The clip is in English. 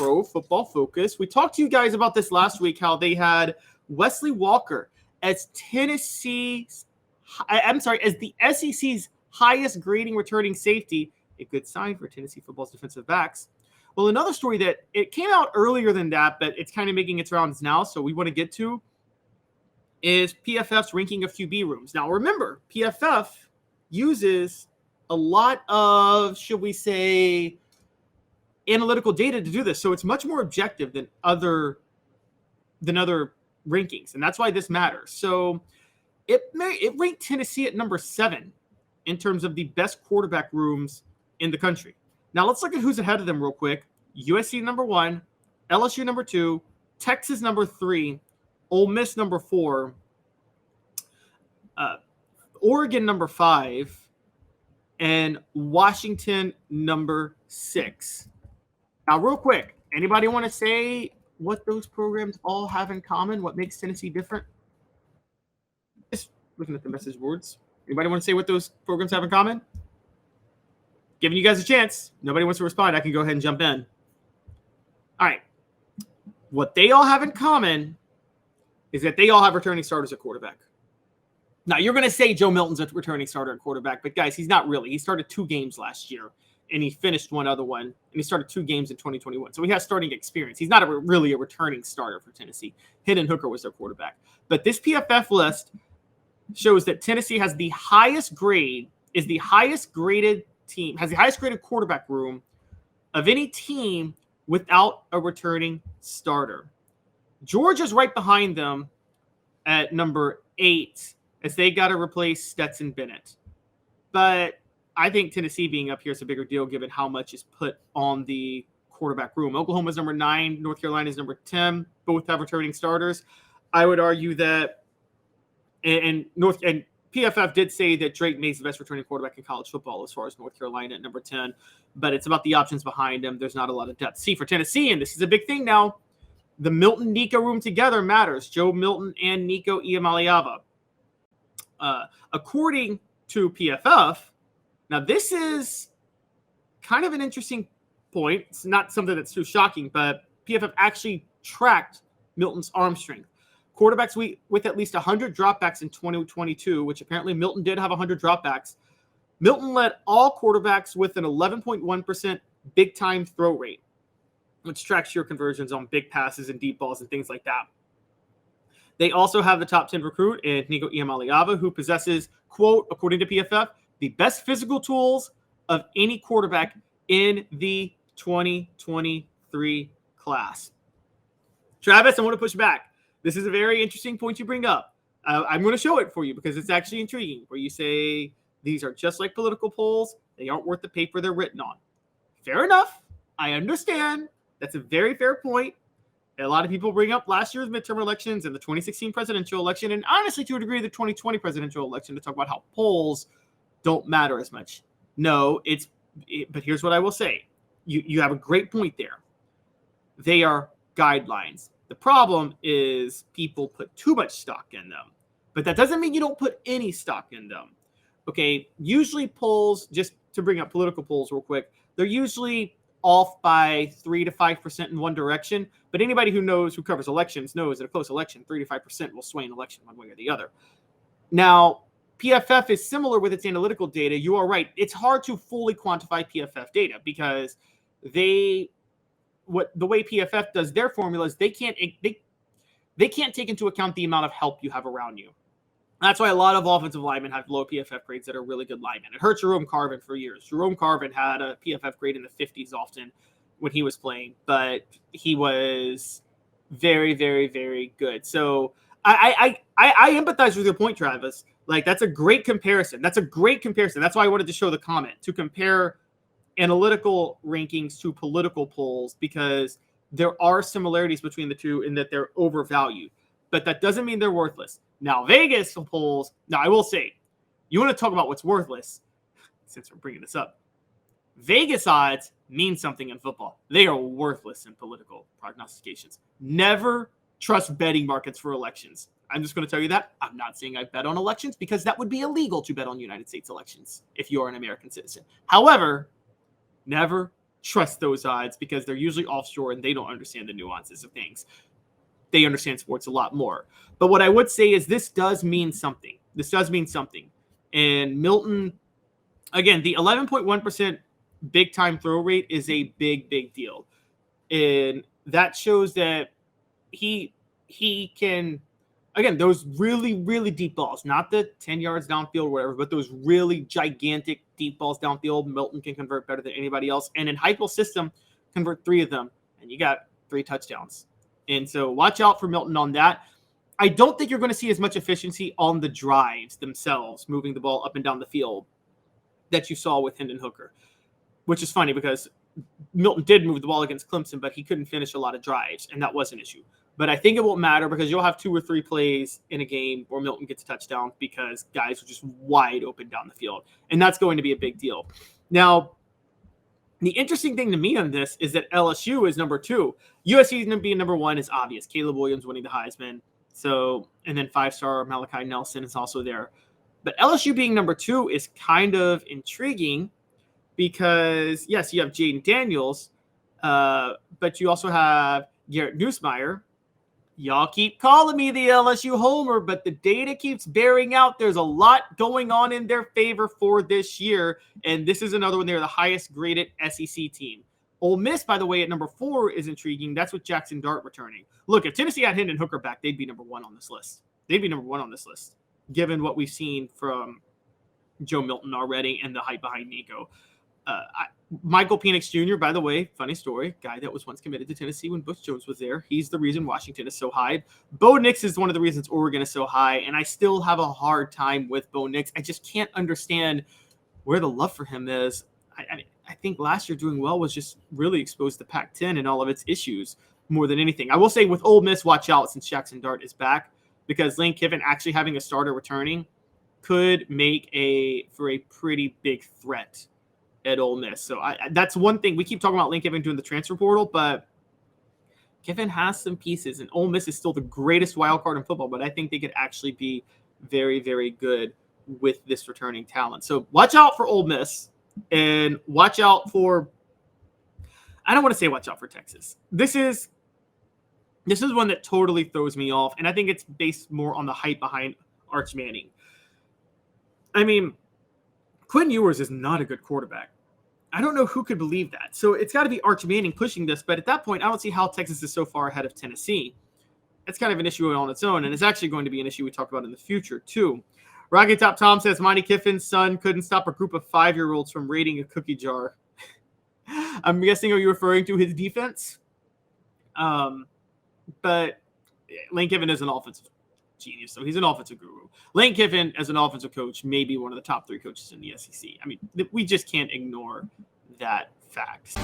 Pro Football Focus. We talked to you guys about this last week, how they had Wesley Walker as as the SEC's highest grading returning safety, a good sign for Tennessee football's defensive backs. Well, another story that it came out earlier than that, but it's kind of making its rounds now, so we want to get to, is PFF's ranking of QB rooms. Now, remember, PFF uses a lot of, should we say, analytical data to do this, so it's much more objective than other rankings, and that's why this matters. So it ranked Tennessee at number 7 in terms of the best quarterback rooms in the country. Now let's look at who's ahead of them real quick. USC number 1, LSU number 2, Texas number 3, Ole Miss number 4, Oregon number 5, and Washington number 6. Now, real quick, anybody want to say what those programs all have in common? What makes Tennessee different? Just looking at the message boards. Anybody want to say what those programs have in common? Giving you guys a chance. Nobody wants to respond. I can go ahead and jump in. All right. What they all have in common is that they all have returning starters at quarterback. Now, you're going to say Joe Milton's a returning starter at quarterback, but guys, he's not really. He started 2 games last year, and he finished one other one, and he started 2 games in 2021. So he has starting experience. He's not really a returning starter for Tennessee. Hendon Hooker was their quarterback. But this PFF list shows that Tennessee has the highest grade, is the highest graded team, has the highest graded quarterback room of any team without a returning starter. Georgia's right behind them at number 8, as they got to replace Stetson Bennett. But I think Tennessee being up here is a bigger deal given how much is put on the quarterback room. Oklahoma's number 9, North Carolina's number 10. Both have returning starters. I would argue that, and PFF did say that Drake May's the best returning quarterback in college football as far as North Carolina at number 10, but it's about the options behind him. There's not a lot of depth. See, for Tennessee, and this is a big thing now, the Milton-Nico room together matters. Joe Milton and Nico Iamaleava. According to PFF, now this is kind of an interesting point. It's not something that's too shocking, but PFF actually tracked Milton's arm strength. Quarterbacks with at least 100 dropbacks in 2022, which apparently Milton did have 100 dropbacks. Milton led all quarterbacks with an 11.1% big-time throw rate, which tracks your conversions on big passes and deep balls and things like that. They also have the top 10 recruit in Nico Iamaleava, who possesses, quote, according to PFF, the best physical tools of any quarterback in the 2023 class. Travis, I want to push back. This is a very interesting point you bring up. I'm going to show it for you because it's actually intriguing, where you say these are just like political polls. They aren't worth the paper they're written on. Fair enough. I understand. That's a very fair point. A lot of people bring up last year's midterm elections and the 2016 presidential election, and honestly, to a degree, the 2020 presidential election, to talk about how polls don't matter as much. No, but here's what I will say. You have a great point there. They are guidelines. The problem is people put too much stock in them, but that doesn't mean you don't put any stock in them. Okay, usually polls, just to bring up political polls real quick, they're usually off by 3 to 5% in one direction. But anybody who covers elections knows that a close election, 3 to 5% will sway an election one way or the other. Now, PFF is similar with its analytical data. You are right. It's hard to fully quantify PFF data because the way PFF does their formulas, they can't take into account the amount of help you have around you. That's why a lot of offensive linemen have low PFF grades that are really good linemen. It hurt Jerome Carvin for years. Jerome Carvin had a PFF grade in the 50s often when he was playing, but he was very, very, very good. So I empathize with your point, Travis. Like, that's a great comparison. That's why I wanted to show the comment, to compare analytical rankings to political polls, because there are similarities between the two in that they're overvalued. But that doesn't mean they're worthless. Now, Vegas polls, I will say, you want to talk about what's worthless, since we're bringing this up. Vegas odds mean something in football. They are worthless in political prognostications. Never trust betting markets for elections. I'm just going to tell you that. I'm not saying I bet on elections because that would be illegal to bet on United States elections if you are an American citizen. However, never trust those odds because they're usually offshore and they don't understand the nuances of things. They understand sports a lot more. But what I would say is this does mean something. This does mean something. And Milton, again, the 11.1% big time throw rate is a big, big deal. And that shows that he can, again, those really, really deep balls, not the 10 yards downfield or whatever, but those really gigantic deep balls downfield, Milton can convert better than anybody else. And in Heupel's system, convert 3 of them, and you got 3 touchdowns. And so watch out for Milton on that. I don't think you're going to see as much efficiency on the drives themselves, moving the ball up and down the field, that you saw with Hendon Hooker, which is funny because Milton did move the ball against Clemson, but he couldn't finish a lot of drives, and that was an issue. But I think it won't matter because you'll have 2 or 3 plays in a game where Milton gets a touchdown because guys are just wide open down the field, and that's going to be a big deal. Now, the interesting thing to me on this is that LSU is number 2. USC is going to be number 1 is obvious. Caleb Williams winning the Heisman. So, and then 5-star Malachi Nelson is also there. But LSU being number 2 is kind of intriguing because, yes, you have Jaden Daniels, but you also have Garrett Nussmeier. Y'all keep calling me the LSU homer, but the data keeps bearing out there's a lot going on in their favor for this year, and this is another one. They're the highest graded SEC team. Ole Miss, by the way, at number 4 is intriguing. That's with Jackson Dart returning. Look, if Tennessee had Hendon Hooker back, they'd be number 1 on this list. They'd be number 1 on this list, given what we've seen from Joe Milton already and the hype behind Nico. Michael Penix Jr., by the way, funny story, guy that was once committed to Tennessee when Butch Jones was there. He's the reason Washington is so high. Bo Nix is one of the reasons Oregon is so high, and I still have a hard time with Bo Nix. I just can't understand where the love for him is. I think last year doing well was just really exposed the Pac-10 and all of its issues more than anything. I will say with Ole Miss, watch out since Jackson Dart is back because Lane Kiffin actually having a starter returning could make for a pretty big threat at Ole Miss. So that's one thing. We keep talking about Lane Kiffin doing the transfer portal, but Kiffin has some pieces, and Ole Miss is still the greatest wild card in football, but I think they could actually be very, very good with this returning talent. So watch out for Ole Miss, and watch out for – I don't want to say watch out for Texas. This is one that totally throws me off, and I think it's based more on the hype behind Arch Manning. I mean, Quinn Ewers is not a good quarterback. I don't know who could believe that. So it's got to be Arch Manning pushing this, but at that point, I don't see how Texas is so far ahead of Tennessee. It's kind of an issue on its own, and it's actually going to be an issue we talk about in the future, too. Rocky Top Tom says, Monty Kiffin's son couldn't stop a group of 5-year-olds from raiding a cookie jar. I'm guessing, are you referring to his defense? But Lane Kiffin is an offensive genius, so he's an offensive guru. Lane Kiffin, as an offensive coach, may be one of the top 3 coaches in the SEC. I mean, we just can't ignore that fact.